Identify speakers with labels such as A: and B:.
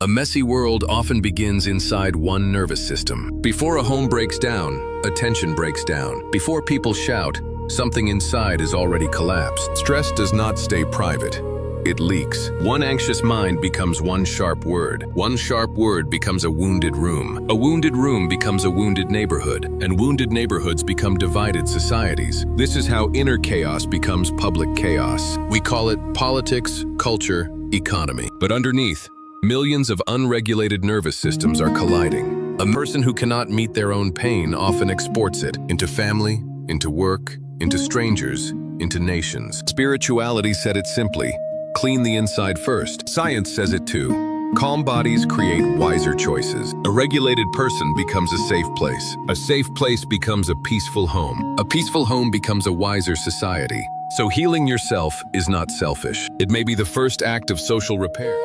A: A messy world often begins inside one nervous system. Before a home breaks down, attention breaks down. Before people shout, something inside is already collapsed. Stress does not stay private. It leaks. One anxious mind becomes one sharp word. One sharp word becomes a wounded room. A wounded room becomes a wounded neighborhood. And wounded neighborhoods become divided societies. This is how inner chaos becomes public chaos. We call it politics, culture, economy. But underneath, millions of unregulated nervous systems are colliding. A person who cannot meet their own pain often exports it into family, into work, into strangers, into nations. Spirituality said it simply: clean the inside first. Science says it too. Calm bodies create wiser choices. A regulated person becomes a safe place. A safe place becomes a peaceful home. A peaceful home becomes a wiser society. So healing yourself is not selfish. It may be the first act of social repair.